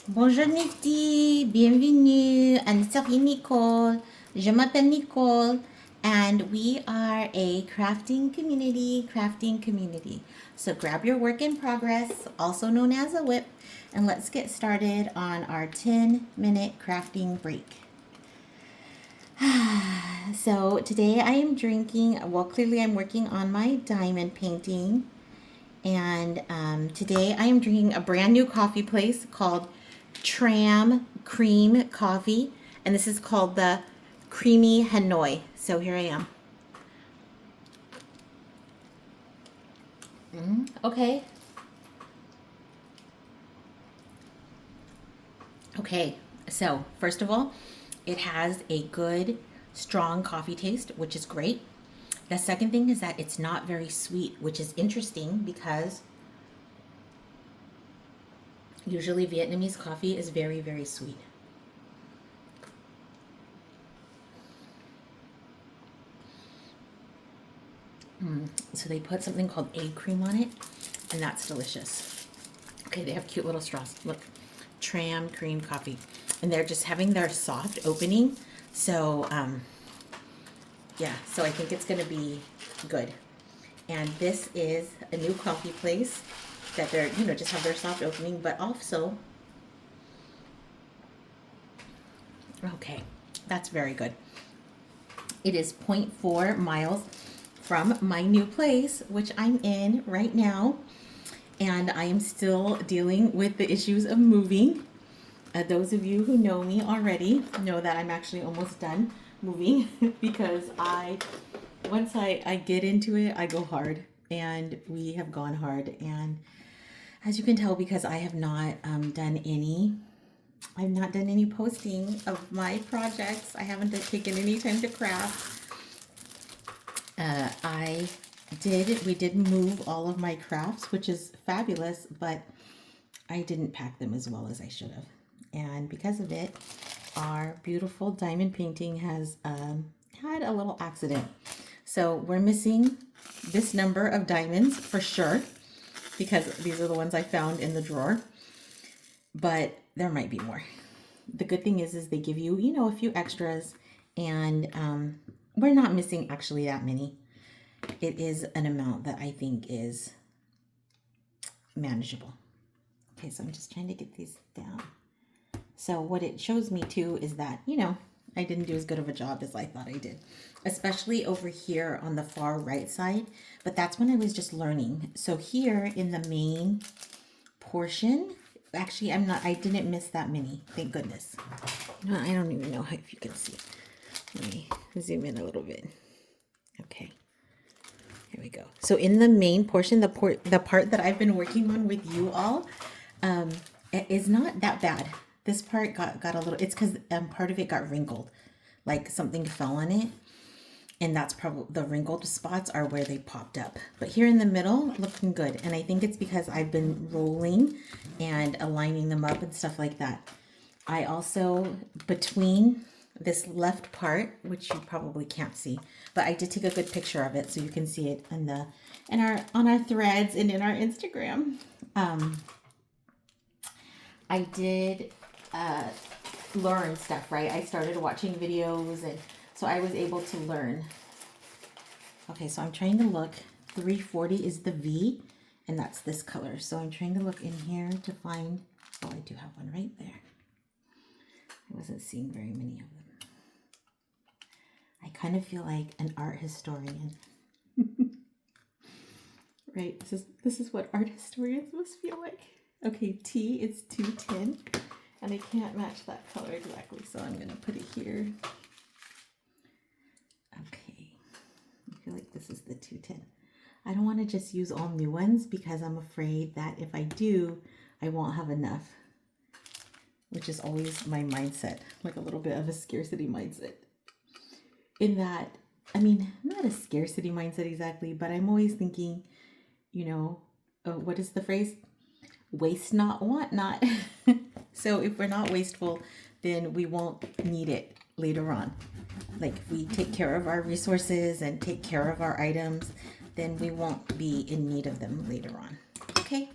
Bonjour kNifties, bienvenue, Anne-Sophie Nicole. Je m'appelle Nicole, and we are a crafting community. So grab your work in progress, also known as a whip, and let's get started on our 10-minute crafting break. So today I am drinking, well, clearly I'm working on my diamond painting. And today I am drinking a brand new coffee place called Tram Cream Coffee. And this is called the Creamy Hanoi. So here I am. Okay. Okay. So first of all, it has a good, strong coffee taste, which is great. The second thing is that it's not very sweet, which is interesting because usually Vietnamese coffee is very, very sweet. So they put something called egg cream on it, and that's delicious. Okay, they have cute little straws. Look, Tram Cream Coffee. And they're just having their soft opening. So, yeah, so I think it's going to be good. And this is a new coffee place that they're, just have their soft opening, but also, okay, that's very good. It is 0.4 miles from my new place, which I'm in right now. And I am still dealing with the issues of moving. Those of you who know me already know that I'm actually almost done moving because once I get into it, I go hard. And we have gone hard. And as you can tell, because I have not done any posting of my projects. I haven't taken any time to craft. We did move all of my crafts, which is fabulous, but I didn't pack them as well as I should have. And because of it, our beautiful diamond painting has had a little accident. So we're missing this number of diamonds for sure, because these are the ones I found in the drawer, but there might be more. The good thing is they give you, a few extras, and we're not missing actually that many. It is an amount that I think is manageable. Okay, so I'm just trying to get these down. So what it shows me too is that, I didn't do as good of a job as I thought I did, especially over here on the far right side, but that's when I was just learning. So here in the main portion, actually I didn't miss that many, thank goodness. I don't even know if you can see. Let me zoom in a little bit. Okay. Here we go. So in the main portion, the part that I've been working on with you all, it is not that bad. This part got a little, it's because part of it got wrinkled, like something fell on it. And that's probably, the wrinkled spots are where they popped up. But here in the middle, looking good. And I think it's because I've been rolling and aligning them up and stuff like that. I also, between this left part, which you probably can't see, but I did take a good picture of it so you can see it on our threads and in our Instagram. I did learn stuff, right? I started watching videos, and so I was able to learn. Okay, so I'm trying to look. 340 is the V, and that's this color. So I'm trying to look in here to find, oh, I do have one right there. I wasn't seeing very many of them. I kind of feel like an art historian. Right? This is what art historians must feel like. Okay, T is 210, and I can't match that color exactly, so I'm gonna put it here. Okay, I feel like this is the 210. I don't want to just use all new ones because I'm afraid that if I do, I won't have enough, which is always my mindset, like a little bit of a scarcity mindset. In that, not a scarcity mindset exactly, but I'm always thinking, what is the phrase? Waste not, want not. So if we're not wasteful, then we won't need it later on. Like if we take care of our resources and take care of our items, then we won't be in need of them later on. Okay,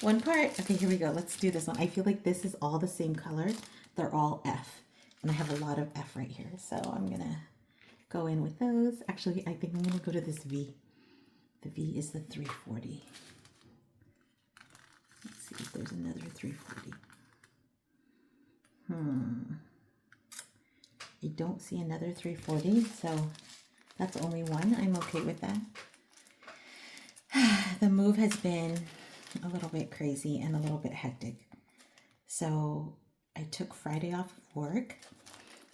one part. Okay, here we go. Let's do this one. I feel like this is all the same color. They're all F. And I have a lot of F right here. So I'm going to go in with those. Actually, I think I'm going to go to this V. The V is the 340. Let's see if there's another 340. I don't see another 340, so that's only one. I'm okay with that. The move has been a little bit crazy and a little bit hectic. So I took Friday off of work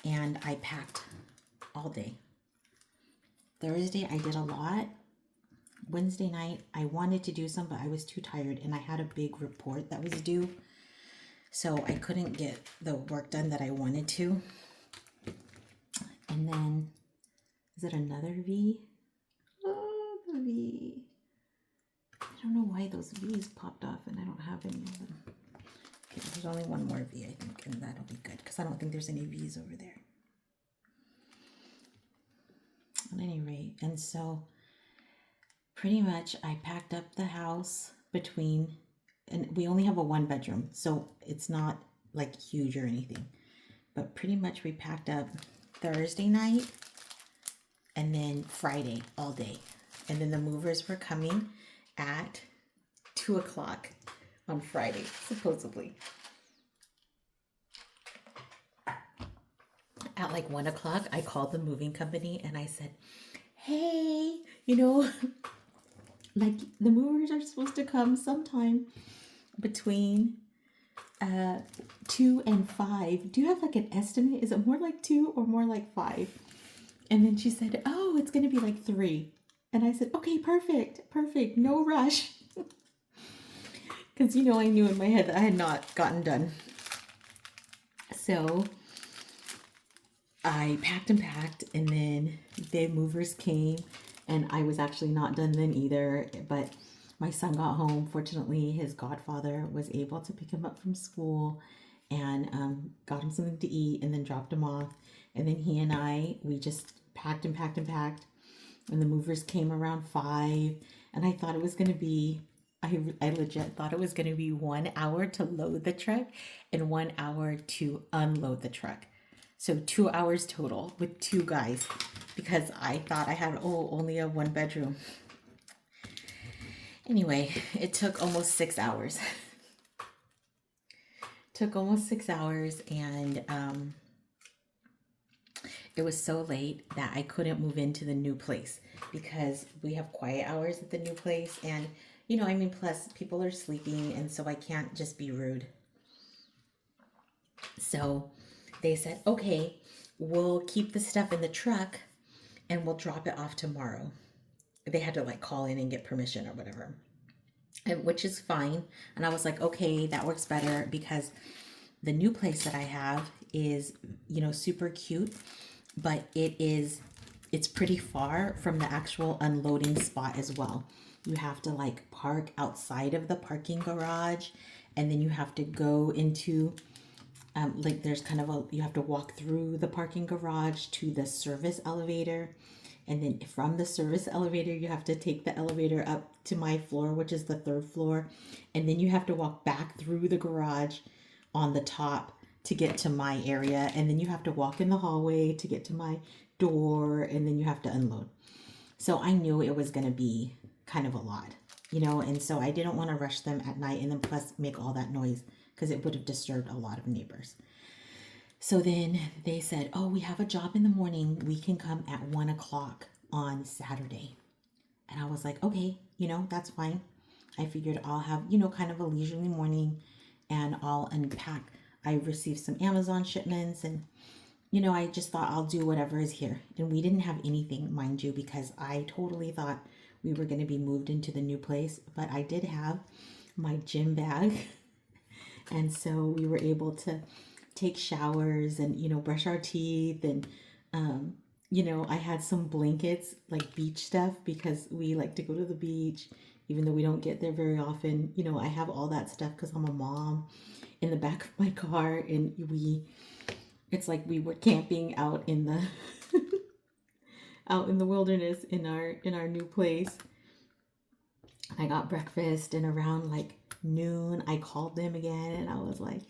and I packed all day. Thursday I did a lot. Wednesday night I wanted to do some, but I was too tired and I had a big report that was due. So I couldn't get the work done that I wanted to. And then, is it another V? Oh, the V. I don't know why those V's popped off and I don't have any of them. Okay, there's only one more V, I think, and that'll be good because I don't think there's any V's over there. At any rate, and so pretty much I packed up the house between, and we only have a 1-bedroom, so it's not like huge or anything, but pretty much we packed up Thursday night and then Friday all day. And then the movers were coming at 2 o'clock on Friday, supposedly. At like 1 o'clock, I called the moving company and I said, hey, you know, like the movers are supposed to come sometime between 2 and 5. Do you have like an estimate? Is it more like 2 or more like 5? And then she said, oh, it's going to be like 3. And I said, okay, perfect, no rush. Because, you know, I knew in my head that I had not gotten done. So I packed and packed, and then the movers came, and I was actually not done then either, but my son got home. Fortunately, his godfather was able to pick him up from school and got him something to eat and then dropped him off. And then he and we just packed and packed and packed. And the movers came around 5. And I thought it was going to be, I legit thought it was going to be 1 hour to load the truck and 1 hour to unload the truck. So 2 hours total with 2 guys because I thought I had, only a 1-bedroom. Anyway, it took almost 6 hours. And it was so late that I couldn't move into the new place because we have quiet hours at the new place. And, you know, I mean, plus people are sleeping, and so I can't just be rude. So they said, okay, we'll keep the stuff in the truck and we'll drop it off tomorrow. They had to like call in and get permission or whatever, which is fine. And I was like, okay, that works better because the new place that I have is, you know, super cute, but it's pretty far from the actual unloading spot as well. You have to like park outside of the parking garage, and then you have to go into like there's kind of you have to walk through the parking garage to the service elevator. And then from the service elevator, you have to take the elevator up to my floor, which is the 3rd floor. And then you have to walk back through the garage on the top to get to my area. And then you have to walk in the hallway to get to my door. And then you have to unload. So I knew it was going to be kind of a lot, you know. And so I didn't want to rush them at night and then plus make all that noise because it would have disturbed a lot of neighbors. So then they said, oh, we have a job in the morning. We can come at 1 o'clock on Saturday. And I was like, okay, you know, that's fine. I figured I'll have, you know, kind of a leisurely morning and I'll unpack. I received some Amazon shipments and, you know, I just thought I'll do whatever is here. And we didn't have anything, mind you, because I totally thought we were going to be moved into the new place. But I did have my gym bag. And so we were able to take showers and, you know, brush our teeth. And, you know, I had some blankets, like beach stuff, because we like to go to the beach, even though we don't get there very often. You know, I have all that stuff because I'm a mom in the back of my car. And it's like we were camping out in the, out in the wilderness in our new place. I got breakfast, and around like noon, I called them again and I was like,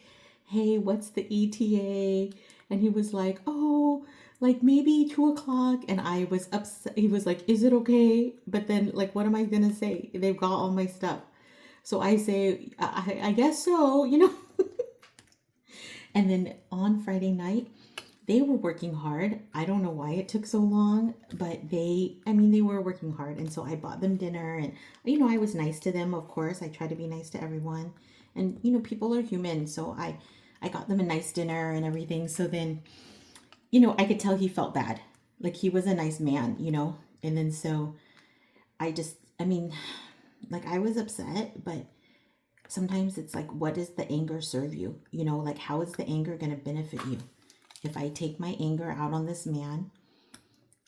hey, what's the ETA? And he was like, oh, like maybe 2 o'clock. And I was upset. He was like, is it okay? But then, like, what am I going to say? They've got all my stuff. So I say, I guess so, you know? And then on Friday night, they were working hard. I don't know why it took so long, but they were working hard. And so I bought them dinner and, I was nice to them, of course. I try to be nice to everyone. And, people are human. So I got them a nice dinner and everything. So then, I could tell he felt bad. Like he was a nice man, And then so I just, like I was upset, but sometimes it's like, what does the anger serve you? Like how is the anger going to benefit you? If I take my anger out on this man,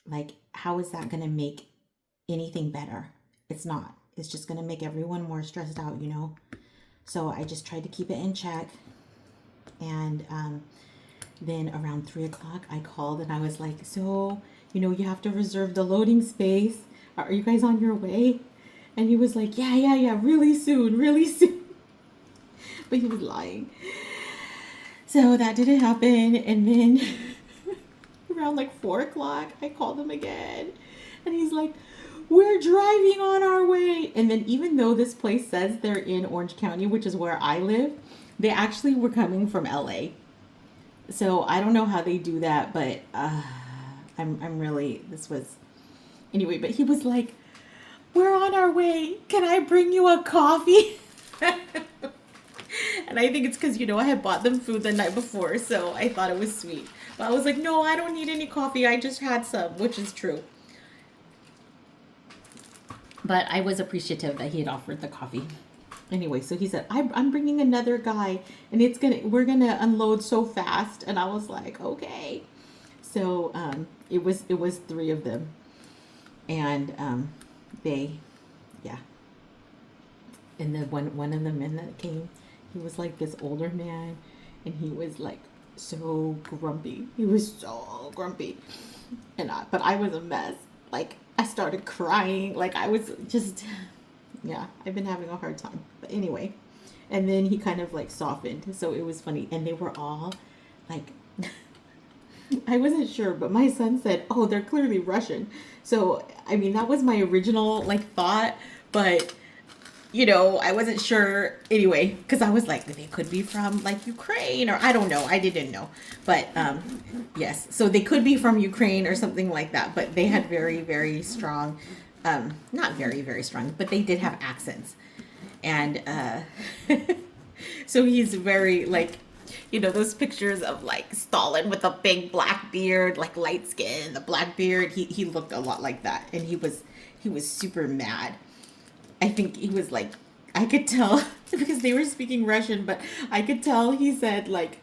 like, how is that going to make anything better? It's not. It's just going to make everyone more stressed out, So I just tried to keep it in check. And then around 3 o'clock, I called and I was like, so, you have to reserve the loading space. Are you guys on your way? And he was like, yeah, really soon, really soon. But he was lying. So that didn't happen. And then around like 4 o'clock, I called him again. And he's like, we're driving on our way. And then even though this place says they're in Orange County, which is where I live, they actually were coming from LA. So I don't know how they do that, but I'm really, anyway, but he was like, we're on our way. Can I bring you a coffee? And I think it's because, I had bought them food the night before, so I thought it was sweet. But I was like, no, I don't need any coffee. I just had some, which is true. But I was appreciative that he had offered the coffee. Anyway, so he said, I'm bringing another guy, and we're gonna unload so fast. And I was like, okay. So it was 3 of them, and yeah. And then one of the men that came, he was like this older man, and he was like so grumpy. He was so grumpy. But I was a mess. Like I started crying. Like I was just, yeah, I've been having a hard time. But anyway, and then he kind of like softened. So it was funny. And they were all like, I wasn't sure, but my son said, oh, they're clearly Russian. So, that was my original like thought, but I wasn't sure anyway, because I was like, they could be from like Ukraine or I don't know. I didn't know. But yes, so they could be from Ukraine or something like that. But they had very, very strong, not very, very strong, but they did have accents. And so he's very like, those pictures of like Stalin with a big black beard, like light skin, the black beard. He looked a lot like that. And he was super mad. I think he was like, I could tell because they were speaking Russian, but I could tell he said like,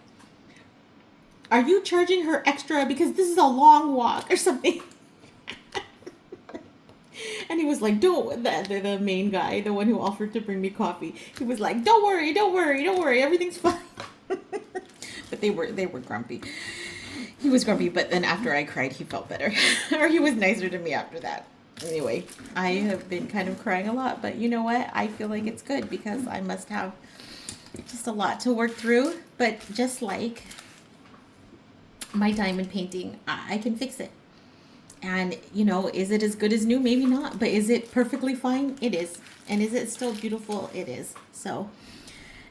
are you charging her extra because this is a long walk or something? And he was like, don't, the main guy, the one who offered to bring me coffee. He was like, don't worry, everything's fine. But they were grumpy. He was grumpy, but then after I cried, he felt better. Or he was nicer to me after that. Anyway, I have been kind of crying a lot, but you know what? I feel like it's good because I must have just a lot to work through. But just like my diamond painting, I can fix it. And, is it as good as new? Maybe not. But is it perfectly fine? It is. And is it still beautiful? It is. So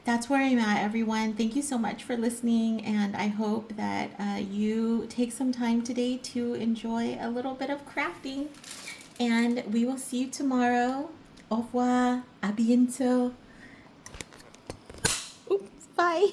that's where I'm at, everyone. Thank you so much for listening. And I hope that you take some time today to enjoy a little bit of crafting. And we will see you tomorrow. Au revoir. A bientôt. Oops. Bye.